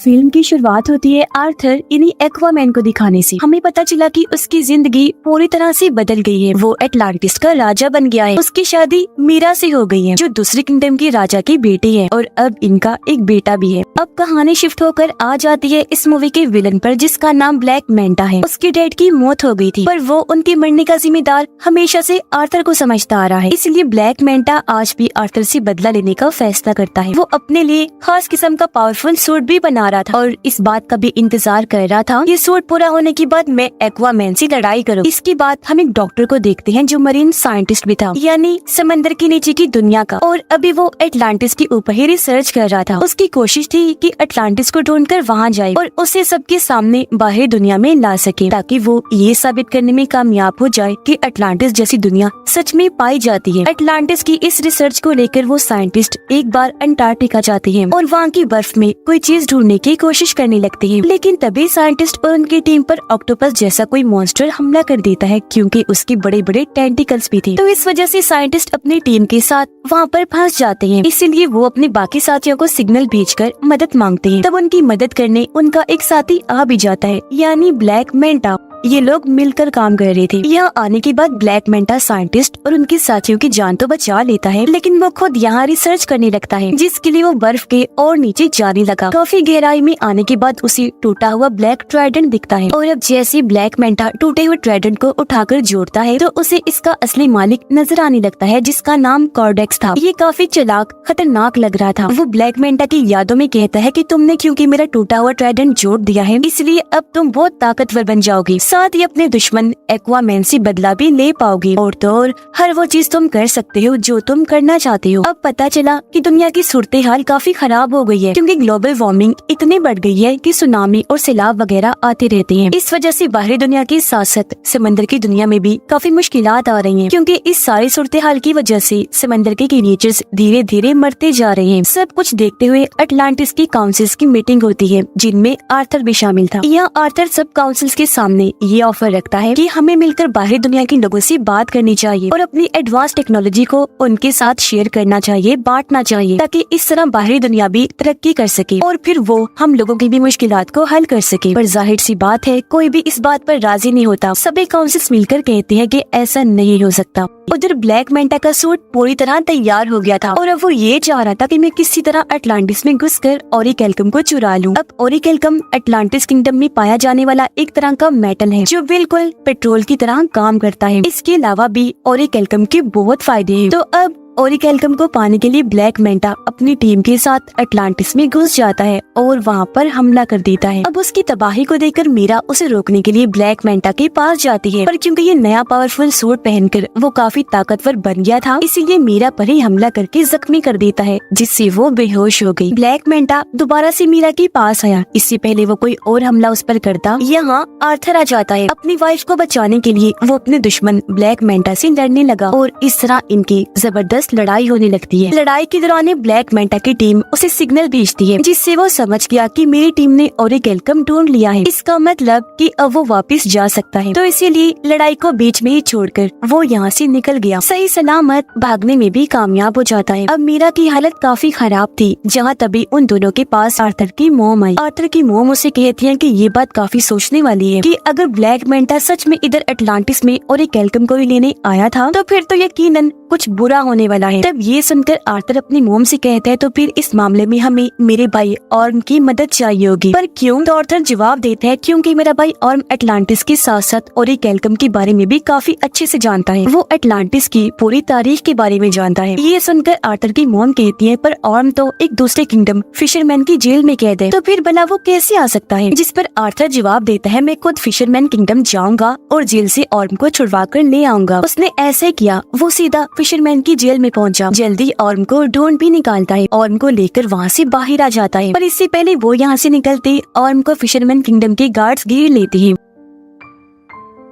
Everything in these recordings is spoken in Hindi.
फिल्म की शुरुआत होती है आर्थर यानी एक्वामैन को दिखाने से। हमें पता चला कि उसकी जिंदगी पूरी तरह से बदल गई है। वो एटलांटिस का राजा बन गया है। उसकी शादी मीरा से हो गई है जो दूसरे किंगडम की राजा की बेटी है और अब इनका एक बेटा भी है। अब कहानी शिफ्ट होकर आ जाती है इस मूवी के विलन पर जिसका नाम ब्लैक मैंटा है। उसके डैड की मौत हो गई थी पर वो उनके मरने का जिम्मेदार हमेशा से आर्थर को समझता आ रहा है। इसलिए ब्लैक मैंटा आज भी आर्थर से बदला लेने का फैसला करता है। वो अपने लिए खास किस्म का पावरफुल सूट भी बना रहा था और इस बात का भी इंतजार कर रहा था ये सूट पूरा होने के बाद मैं एक्वामैन से लड़ाई करूँ। इसके बाद हम एक डॉक्टर को देखते हैं जो मरीन साइंटिस्ट भी था यानी समंदर के नीचे की दुनिया का, और अभी वो एटलांटिस के ऊपर ही रिसर्च कर रहा था। उसकी कोशिश थी कि एटलांटिस को ढूंढकर वहाँ जाए और उसे सबके सामने बाहर दुनिया में ला सके ताकि वो ये साबित करने में कामयाब हो जाए कि एटलांटिस जैसी दुनिया सच में पाई जाती है। एटलांटिस की इस रिसर्च को लेकर वो साइंटिस्ट एक बार अंटार्कटिका जाते हैं और वहाँ की बर्फ में कोई चीज ढूंढने की कोशिश करने लगते हैं। लेकिन तभी साइंटिस्ट और उनकी टीम पर ऑक्टोपस जैसा कोई मॉन्स्टर हमला कर देता है क्योंकि उसके बड़े बड़े टेंटिकल्स भी थे। तो इस वजह से साइंटिस्ट अपनी टीम के साथ वहाँ पर फंस जाते हैं। इसीलिए वो अपने बाकी साथियों को सिग्नल भेजकर मदद मांगते हैं। तब उनकी मदद करने उनका एक साथी आ भी जाता है यानी ब्लैक मैंटा। ये लोग मिलकर काम कर रहे थे। यहाँ आने के बाद ब्लैक मैंटा साइंटिस्ट और उनके साथियों की जान तो बचा लेता है लेकिन वो खुद यहाँ रिसर्च करने लगता है जिसके लिए वो बर्फ के और नीचे जाने लगा। काफी गहराई में आने के बाद उसे टूटा हुआ ब्लैक ट्राइडेंट दिखता है और अब जैसे ब्लैक मैंटा टूटे हुए ट्राइडेंट को उठाकर जोड़ता है तो उसे इसका असली मालिक नजर आने लगता है जिसका नाम कॉर्डेक्स था। ये काफी चालाक खतरनाक लग रहा था। वो ब्लैक मैंटा की यादों में कहता है कि तुमने क्योंकि मेरा टूटा हुआ ट्राइडेंट जोड़ दिया है इसलिए अब तुम बहुत ताकतवर बन जाओगी, साथ ही अपने दुश्मन एक्वामैन से बदला भी ले पाओगी और तो और हर वो चीज तुम कर सकते हो जो तुम करना चाहते हो। अब पता चला कि दुनिया की सूरत हाल काफी खराब हो गई है क्योंकि ग्लोबल वार्मिंग इतनी बढ़ गई है कि सुनामी और सैलाब वगैरह आते रहते हैं। इस वजह से बाहरी दुनिया के साथ साथ समंदर की दुनिया में भी काफी मुश्किलात आ रही हैं क्योंकि इस सारी सूरत हाल की वजह से समंदर के क्रिएचर्स धीरे धीरे मरते जा रहे हैं। सब कुछ देखते हुए अटलांटिस की काउंसिल्स की मीटिंग होती है जिनमें आर्थर भी शामिल था। यहाँ आर्थर सब काउंसिल्स के सामने ये ऑफर रखता है कि हमें मिलकर बाहरी दुनिया के लोगों से बात करनी चाहिए और अपनी एडवांस टेक्नोलॉजी को उनके साथ शेयर करना चाहिए, बांटना चाहिए ताकि इस तरह बाहरी दुनिया भी तरक्की कर सके और फिर वो हम लोगों की भी मुश्किलात को हल कर सके। पर जाहिर सी बात है कोई भी इस बात पर राजी नहीं होता। सभी काउंसिल्स मिलकर कहते हैं कि ऐसा नहीं हो सकता। उधर ब्लैक मैंटा का सूट पूरी तरह तैयार हो गया था और अब वो ये चाह रहा था कि मैं किसी तरह अटलांटिस में घुसकर ओरिकेल्कम को चुरा लूं। अब ओरिकेल्कम अटलांटिस किंगडम में पाया जाने वाला एक तरह का मेटल है जो बिल्कुल पेट्रोल की तरह काम करता है। इसके अलावा भी ओरिकेल्कम के बहुत फायदे हैं। तो अब ओरिकेल्कम को पाने के लिए ब्लैक मैंटा अपनी टीम के साथ अटलांटिस में घुस जाता है और वहाँ पर हमला कर देता है। अब उसकी तबाही को देखकर मीरा उसे रोकने के लिए ब्लैक मैंटा के पास जाती है पर क्योंकि ये नया पावरफुल सूट पहनकर वो काफी ताकतवर बन गया था इसीलिए मीरा पर ही हमला करके जख्मी कर देता है जिससे वो बेहोश हो गई। ब्लैक मैंटा दोबारा से मीरा के पास आया। इससे पहले वो कोई और हमला उस पर करता यहाँ आर्थर आ जाता है। अपनी वाइफ को बचाने के लिए वो अपने दुश्मन ब्लैक मैंटा से लड़ने लगा और इस तरह इनकी जबरदस्त लड़ाई होने लगती है। लड़ाई के दौरान ब्लैक मैंटा की टीम उसे सिग्नल भेजती है जिससे वो समझ गया कि मेरी टीम ने ओरिकेल्कम ढूंढ लिया है। इसका मतलब कि अब वो वापस जा सकता है। तो इसीलिए लड़ाई को बीच में ही छोड़कर वो यहाँ से निकल गया। सही सलामत भागने में भी कामयाब हो जाता है। अब मीरा की हालत काफी खराब थी जहाँ तभी उन दोनों के पास आर्थर की मोम आई। आर्थर की मोम उसे कहती है कि ये बात काफी सोचने वाली है कि अगर ब्लैक मैंटा सच में इधर अटलांटिस में ओरिकेल्कम को ही लेने आया था तो फिर तो यकीनन कुछ बुरा होने वाला है। तब ये सुनकर आर्थर अपनी मोम से कहता है तो फिर इस मामले में हमें मेरे भाई ऑर्म की मदद चाहिए होगी। पर क्यों? तो आर्थर जवाब देता है क्योंकि मेरा भाई ऑर्म अटलांटिस के साथ साथ ओरिकेल्कम के बारे में भी काफी अच्छे से जानता है। वो अटलांटिस की पूरी तारीख के बारे में जानता है। ये सुनकर आर्थर की मोम कहती है पर ऑर्म तो एक दूसरे किंगडम फिशरमैन की जेल में कैद है तो फिर भला वो कैसे आ सकता है? जिस पर आर्थर जवाब देता है मैं खुद फिशरमैन किंगडम जाऊंगा और जेल से ऑर्म को छुड़वा कर ले आऊंगा। उसने ऐसे किया। वो सीधा फिशरमैन की जेल में पहुंचा। जल्दी ऑर्म को ढूंढ भी निकालता है। ऑर्म को लेकर वहाँ से बाहर आ जाता है पर इससे पहले वो यहाँ से निकलते ऑर्म को फिशरमैन किंगडम के गार्ड्स घेर लेते हैं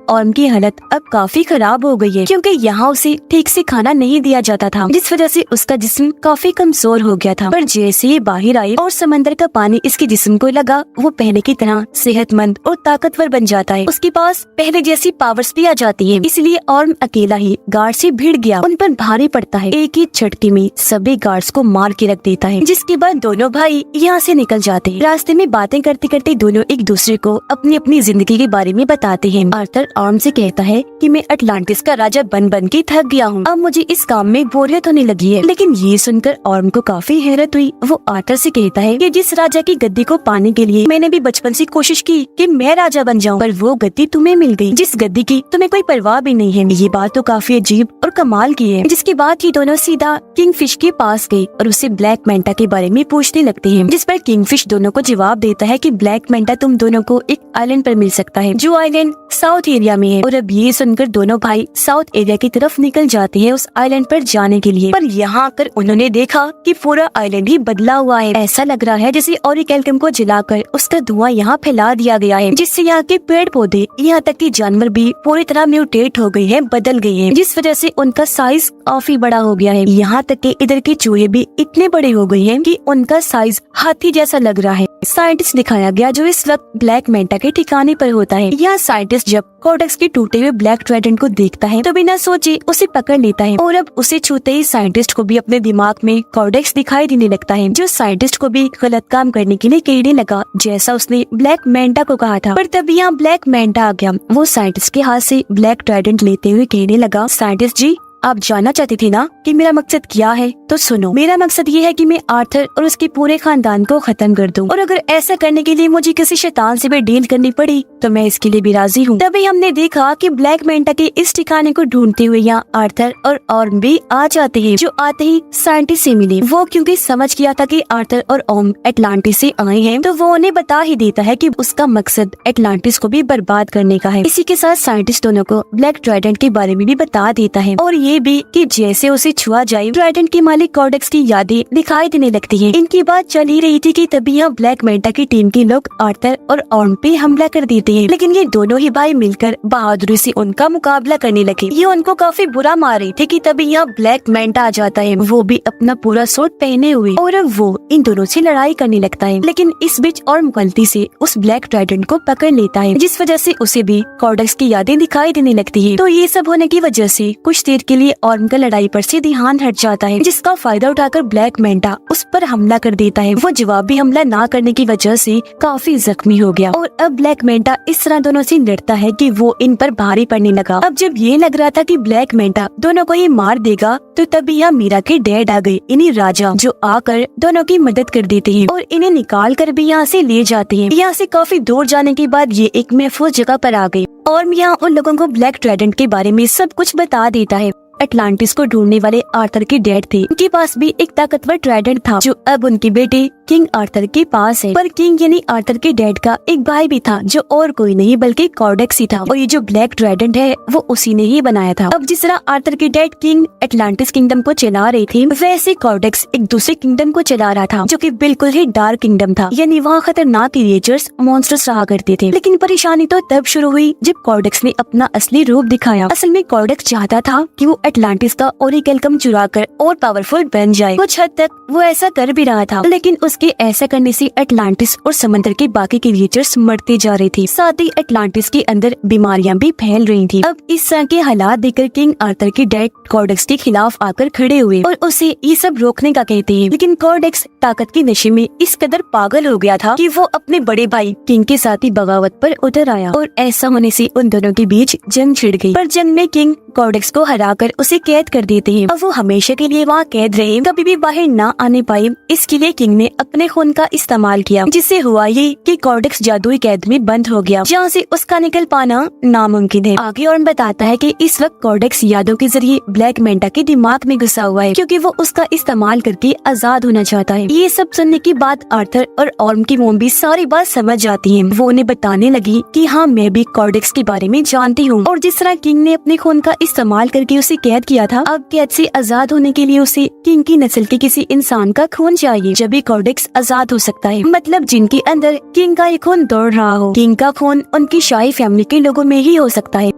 ऑर्म की हालत अब काफी खराब हो गई है, क्योंकि यहाँ उसे ठीक से खाना नहीं दिया जाता था, जिस वजह से उसका जिस्म काफी कमजोर हो गया था। पर जैसे ही बाहर आई और समंदर का पानी इसके जिस्म को लगा, वो पहले की तरह सेहतमंद और ताकतवर बन जाता है। उसके पास पहले जैसी पावर्स भी आ जाती है। इसलिए ऑर्म अकेला ही गार्ड से भिड़ गया, उन पर भारी पड़ता है। एक ही झटके में सभी गार्ड्स को मार के रख देता है, जिसके बाद दोनों भाई यहाँ से निकल जाते हैं। रास्ते में बातें करते करते दोनों एक दूसरे को अपनी अपनी जिंदगी के बारे में बताते हैं। आर्थर ऑर्म से कहता है कि मैं अटलांटिस का राजा बन बन के थक गया हूँ, अब मुझे इस काम में बोरियत होने लगी है। लेकिन ये सुनकर ऑर्म को काफी हैरत हुई। वो आर्थर से कहता है कि जिस राजा की गद्दी को पाने के लिए मैंने भी बचपन से कोशिश की कि मैं राजा बन जाऊँ, पर वो गद्दी तुम्हें मिल गई, जिस गद्दी की तुम्हें कोई परवाह भी नहीं है। ये बात तो काफी अजीब और कमाल की है। जिसके बाद ये दोनों सीधा किंगफिश के पास गए और उससे ब्लैक मेंटा के बारे में पूछने लगते हैं, जिस पर किंगफिश दोनों को जवाब देता है कि ब्लैक मेंटा तुम दोनों को एक आइलैंड पर मिल सकता है, जो आइलैंड साउथ एरिया में है। और अब ये सुनकर दोनों भाई साउथ एरिया की तरफ निकल जाते हैं उस आइलैंड पर जाने के लिए। पर यहाँ आकर उन्होंने देखा कि पूरा आइलैंड ही बदला हुआ है। ऐसा लग रहा है जैसे ऑरिकैल्कम को जलाकर उसका धुआं यहाँ फैला दिया गया है, जिससे यहाँ के पेड़ पौधे यहाँ तक कि जानवर भी पूरी तरह म्यूटेट हो गए हैं, बदल गए हैं, जिस वजह से उनका साइज काफी बड़ा हो गया है। यहाँ तक कि इधर के चूहे भी इतने बड़े हो गए हैं कि उनका साइज हाथी जैसा लग रहा है। साइंटिस्ट दिखाया गया जो इस वक्त ब्लैक मेंटा के ठिकाने पर होता है। यह साइंटिस्ट जब कोडेक्स के टूटे हुए ब्लैक ट्राइडेंट को देखता है तो बिना सोचे उसे पकड़ लेता है, और अब उसे छूते ही साइंटिस्ट को भी अपने दिमाग में कोडेक्स दिखाई देने लगता है, जो साइंटिस्ट को भी गलत काम करने के लिए कहने लगा, जैसा उसने ब्लैक मेंटा को कहा था। पर तब यहाँ ब्लैक मेंटा आ गया। वो साइंटिस्ट के हाथ से ब्लैक ट्राइडेंट लेते हुए कहने लगा, साइंटिस्ट जी, आप जानना चाहती थी ना कि मेरा मकसद क्या है, तो सुनो। मेरा मकसद ये है कि मैं आर्थर और उसके पूरे खानदान को खत्म कर दूं, और अगर ऐसा करने के लिए मुझे किसी शैतान से भी डील करनी पड़ी तो मैं इसके लिए भी राजी हूँ। तभी हमने देखा कि ब्लैक मेंटा के इस ठिकाने को ढूंढते हुए यहाँ आर्थर और ऑर्म भी आ जाते हैं, जो आते ही साइंटिस्ट से मिले। वो क्योंकि समझ गया था कि आर्थर और ऑर्म एटलांटिस से आए हैं, तो वो उन्हें बता ही देता है कि उसका मकसद एटलांटिस को भी बर्बाद करने का है। इसी के साथ साइंटिस्ट दोनों को ब्लैक ट्राइडेंट के बारे में भी बता देता है, और ये भी कि जैसे उसे छुआ जाए ट्राइडेंट के मालिक कोडेक्स की यादें दिखाई देने लगती हैं। इनकी बात चल ही रही थी कि तभी यहाँ ब्लैक मेंटा की टीम के लोग आर्थर और ऑर्म पे हमला कर देते हैं। लेकिन ये दोनों ही भाई मिलकर बहादुरी से उनका मुकाबला करने लगे। ये उनको काफी बुरा मार रही थे कि तभी यहाँ ब्लैक मेंटा आ जाता है, वो भी अपना पूरा सूट पहने हुए, और अब वो इन दोनों से लड़ाई करने लगता है। लेकिन इस बीच ऑर्म गलती से उस ब्लैक ट्राइडेंट को पकड़ लेता है, जिस वजह से उसे भी कोडेक्स की यादें दिखाई देने लगती है। तो ये सब होने की वजह से कुछ देर के लिए ऑर्म का लड़ाई पर से ध्यान हट जाता है, जिसका फायदा उठाकर ब्लैक मेंटा उस पर हमला कर देता है। वो जवाबी हमला ना करने की वजह से काफी जख्मी हो गया, और अब ब्लैक मेंटा इस तरह दोनों से लड़ता है कि वो इन पर भारी पड़ने लगा। अब जब ये लग रहा था कि ब्लैक मेंटा दोनों को ये मार देगा, तो तभी यहाँ मीरा के डैड आ गए, इन्हीं राजा, जो आकर दोनों की मदद कर देते हैं और इन्हें निकाल कर भी यहाँ से ले जाते हैं। यहाँ से काफी दूर जाने के बाद ये एक महफूज जगह पर आ गए, और यहाँ उन लोगों को ब्लैक ट्राइडेंट के बारे में सब कुछ बता देता है। अटलांटिस को ढूंढने वाले आर्थर के डैड थे, उनके पास भी एक ताकतवर ट्राइडेंट था, जो अब उनके बेटे किंग आर्थर के पास है। पर किंग यानी आर्थर के डैड का एक भाई भी था, जो और कोई नहीं बल्कि कोडेक्स ही था, और ये जो ब्लैक ट्राइडेंट है वो उसी ने ही बनाया था। अब जिस तरह आर्थर के डैड किंग अटलांटिस किंगडम को चला रहे थे, वैसे कोडेक्स एक दूसरे किंगडम को चला रहा था, जो कि बिल्कुल ही डार्क किंगडम था, यानी वहाँ खतरनाक क्रिएचर्स, मॉन्स्टर्स रहा करते थे। लेकिन परेशानी तो तब शुरू हुई जब कोडेक्स ने अपना असली रूप दिखाया। असल में कोडेक्स चाहता था कि वो अटलांटिस का ऑरिकैल्कम चुराकर और पावरफुल बन जाए। कुछ हद तक वो ऐसा कर भी रहा था, लेकिन उसके ऐसा करने से अटलांटिस और समंदर के बाकी क्रिएचर्स मरते जा रहे थे। साथ ही अटलांटिस के अंदर बीमारियां भी फैल रही थी। अब इस तरह के हालात देखकर किंग आर्थर के डैड कोडेक्स के खिलाफ आकर खड़े हुए और उसे ये सब रोकने का कहते हैं। लेकिन कोडेक्स ताकत के नशे में इस कदर पागल हो गया था कि वो अपने बड़े भाई किंग के साथ ही बगावत पर उतर आया, और ऐसा होने से उन दोनों के बीच जंग छिड़ गई। पर जंग में किंग कोडेक्स को हराकर उसे कैद कर देते हैं। अब वो हमेशा के लिए वहाँ कैद रहे, कभी भी बाहर ना आने पाए। इसके लिए किंग ने अपने खून का इस्तेमाल किया, जिससे हुआ ये कि कोडेक्स जादुई कैद में बंद हो गया, जहाँ से उसका निकल पाना नामुमकिन है। आगे और बताता है कि इस वक्त कोडेक्स यादों के जरिए ब्लैक मेंटा के दिमाग में घुसा हुआ है, क्योंकि वो उसका इस्तेमाल करके आजाद होना चाहता है। ये सब सुनने की बात आर्थर और ऑर्म की मोम भी सारी बात समझ जाती है। वो उन्हें बताने लगी कि हाँ, मैं भी कोडेक्स के बारे में जानती हूँ, और जिस तरह किंग ने अपने खून का इस्तेमाल करके उसे कैद किया था, अब कैद से आजाद होने के लिए उसे किंग की नस्ल के किसी इंसान का खून चाहिए, जब भी कोडेक्स आजाद हो सकता है। मतलब जिनके अंदर किंग का एक खून दौड़ रहा हो। किंग का खून उनकी शाही फैमिली के लोगों में ही हो सकता है।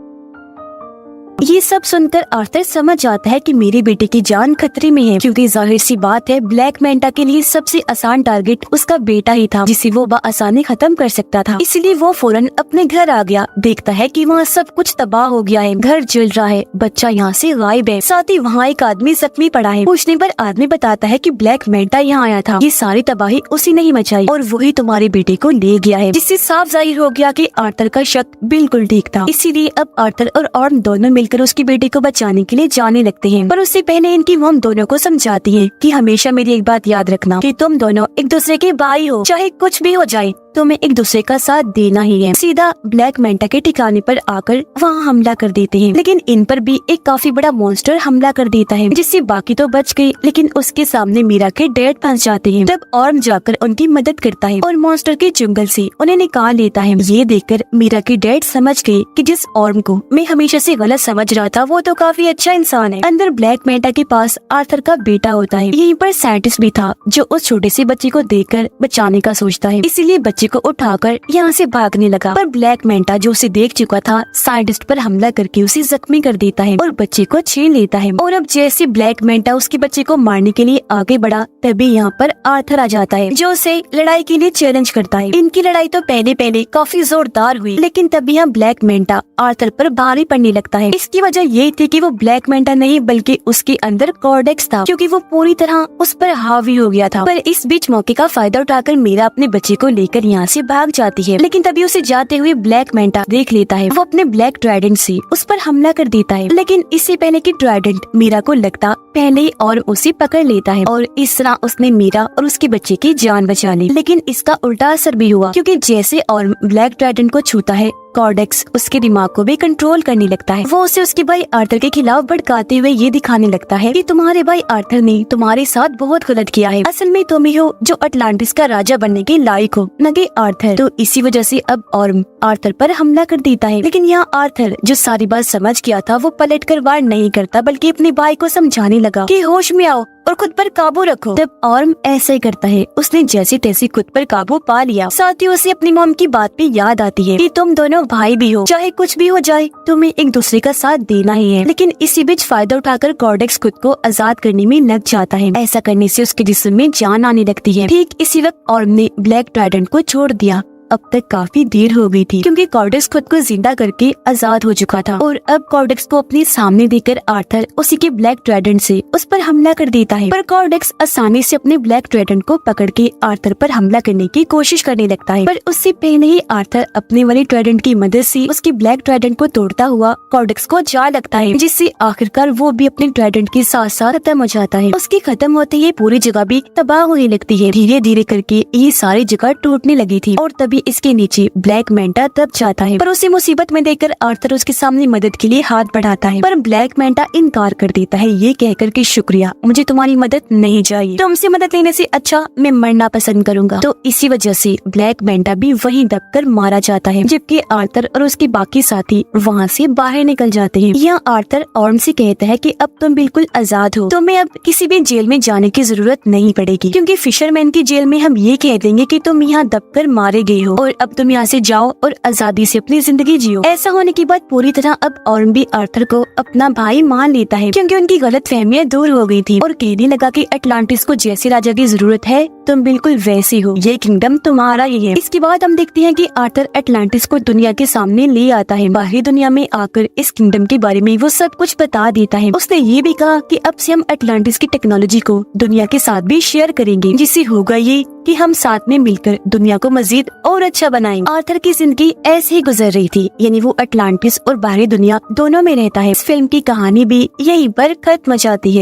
ये सब सुनकर आर्थर समझ जाता है कि मेरे बेटे की जान खतरे में है, क्योंकि जाहिर सी बात है ब्लैक मैंटा के लिए सबसे आसान टारगेट उसका बेटा ही था, जिसे वो आसानी खत्म कर सकता था। इसलिए वो फौरन अपने घर आ गया। देखता है कि वहाँ सब कुछ तबाह हो गया है, घर जल रहा है, बच्चा यहाँ से गायब है, साथ ही वहाँ एक आदमी जख्मी पड़ा है। पूछने पर आदमी बताता है कि ब्लैक मैंटा यहाँ आया था, ये सारी तबाही उसी ने ही मचाई और वही तुम्हारे बेटे को ले गया है, जिससे साफ जाहिर हो गया कि आर्थर का शक बिल्कुल ठीक था। इसीलिए अब आर्थर और ऑर्म दोनों मिलकर उसके बेटे को बचाने के लिए जाने लगते हैं। पर उससे पहले इनकी मॉम दोनों को समझाती है कि हमेशा मेरी एक बात याद रखना कि तुम दोनों एक दूसरे के भाई हो, चाहे कुछ भी हो जाए तुम्हें एक दूसरे का साथ देना ही है। सीधा ब्लैक मैंटा के ठिकाने पर आकर वहाँ हमला कर देते हैं, लेकिन इन पर भी एक काफी बड़ा मॉन्स्टर हमला कर देता है, जिससे बाकी तो बच गए, लेकिन उसके सामने मीरा के डैड फंस जाते हैं। तब ऑर्म जाकर उनकी मदद करता है और मॉन्स्टर के जंगल से उन्हें निकाल लेता है। ये देखकर मीरा के डैड समझ गए कि जिस ऑर्म को मैं हमेशा से गलत समझ रहा था वो तो काफी अच्छा इंसान है। अंदर ब्लैक मैंटा के पास आर्थर का बेटा होता है। यहीं पर साइंटिस्ट भी था जो उस छोटे से बच्चे को देखकर बचाने का सोचता है, इसीलिए बच्चे को उठाकर यहाँ से भागने लगा। पर ब्लैक मैंटा जो उसे देख चुका था साइंटिस्ट पर हमला करके उसे जख्मी कर देता है और बच्चे को छीन लेता है। और अब जैसे ब्लैक मैंटा उसके बच्चे को मारने के लिए आगे बढ़ा, तभी यहाँ पर आर्थर आ जाता है जो उसे लड़ाई के लिए चैलेंज करता है। इनकी लड़ाई तो पहले काफी जोरदार हुई, लेकिन तभी यहाँ ब्लैक मैंटा आर्थर पर भारी पड़ने लगता है। इसकी वजह ये थी कि वो ब्लैक मैंटा नहीं बल्कि उसके अंदर कॉर्डेक्स था, क्योंकि वो पूरी तरह उस पर हावी हो गया था। पर इस बीच मौके का फायदा उठाकर मीरा अपने बच्चे को लेकर यहाँ से भाग जाती है, लेकिन तभी उसे जाते हुए ब्लैक मैंटा देख लेता है। वो अपने ब्लैक ट्राइडेंट से उस पर हमला कर देता है, लेकिन इससे पहले कि ट्राइडेंट मीरा को लगता पहले ही और उसे पकड़ लेता है और इस तरह उसने मीरा और उसके बच्चे की जान बचा ली। लेकिन इसका उल्टा असर भी हुआ, क्योंकि जैसे और ब्लैक ट्राइडेंट को छूता है कॉर्डेक्स उसके दिमाग को भी कंट्रोल करने लगता है। वो उसे उसके भाई आर्थर के खिलाफ भड़काते हुए ये दिखाने लगता है कि तुम्हारे भाई आर्थर ने तुम्हारे साथ बहुत गलत किया है, असल में तुम ही हो जो अटलांटिस का राजा बनने के लायक हो, न कि आर्थर। तो इसी वजह से अब ऑर्म आर्थर पर हमला कर देता है। लेकिन यहाँ आर्थर जो सारी बात समझ गया था वो पलट कर वार नहीं करता, बल्कि अपने भाई को समझाने लगा कि होश में आओ और खुद पर काबू रखो। तब ऑर्म ऐसा ही करता है, उसने जैसे तैसे खुद पर काबू पा लिया। साथ ही उसे अपनी मॉम की बात भी याद आती है कि तुम दोनों भाई भी हो, चाहे कुछ भी हो जाए तुम्हें एक दूसरे का साथ देना ही है। लेकिन इसी बीच फायदा उठाकर कॉर्डेक्स खुद को आजाद करने में लग जाता है। ऐसा करने से उसके जिस्म में जान आने लगती है। ठीक इसी वक्त ऑर्म ने ब्लैक ट्राइडेंट को छोड़ दिया। अब तक काफी देर हो गई थी, क्योंकि कॉर्डेक्स खुद को जिंदा करके आजाद हो चुका था। और अब कॉर्डेक्स को अपने सामने देखकर आर्थर उसी के ब्लैक ट्राइडेंट से उस पर हमला कर देता है। पर कॉर्डेक्स आसानी से अपने ब्लैक ट्राइडेंट को पकड़ के आर्थर पर हमला करने की कोशिश करने लगता है। पर उससे पहले ही आर्थर अपने वाले ट्राइडेंट की मदद से उसके ब्लैक ट्राइडेंट को तोड़ता हुआ कॉर्डेक्स को जा लगता है, जिससे आखिरकार वो भी अपने ट्राइडेंट के साथ साथ खत्म हो जाता है। उसके खत्म होते ही पूरी जगह भी तबाह होने लगती है। धीरे धीरे करके ये सारी जगह टूटने लगी थी और तभी इसके नीचे ब्लैक मैंटा दब जाता है। पर उसे मुसीबत में देखकर आर्थर उसके सामने मदद के लिए हाथ बढ़ाता है, पर ब्लैक मैंटा इनकार कर देता है, ये कहकर कि शुक्रिया, मुझे तुम्हारी मदद नहीं चाहिए, तुमसे मदद लेने से अच्छा मैं मरना पसंद करूंगा। तो इसी वजह से ब्लैक मैंटा भी वहीं दबकर मारा जाता है, जबकि आर्थर और उसके बाकी साथी वहाँ से बाहर निकल जाते हैं। यहाँ आर्थर ऑर्म से कहता है कि अब तुम बिल्कुल आजाद हो, तुम्हें अब किसी भी जेल में जाने की जरूरत नहीं पड़ेगी, क्योंकि फिशरमैन की जेल में हम ये कह देंगे कि तुम यहाँ दबकर मारे गए हो और अब तुम यहाँ से जाओ और आजादी से अपनी जिंदगी जियो। ऐसा होने के बाद पूरी तरह अब ऑर्म भी आर्थर को अपना भाई मान लेता है, क्योंकि उनकी गलतफहमियां दूर हो गई थी और कहने लगा कि अटलांटिस को जैसे राजा की जरूरत है तुम बिल्कुल वैसे हो, ये किंगडम तुम्हारा ही है। इसके बाद हम देखते हैं कि आर्थर अटलांटिस को दुनिया के सामने ले आता है। बाहरी दुनिया में आकर इस किंगडम के बारे में वो सब कुछ बता देता है। उसने ये भी कहा कि अब से हम अटलांटिस की टेक्नोलॉजी को दुनिया के साथ भी शेयर करेंगे, जिससे होगा ये कि हम साथ में मिलकर दुनिया को मजीद और अच्छा बनाएंगे। आर्थर की जिंदगी ऐसे ही गुजर रही थी, यानी वो अटलांटिस और बाहरी दुनिया दोनों में रहता है। इस फिल्म की कहानी भी यहीं पर खत्म हो जाती है।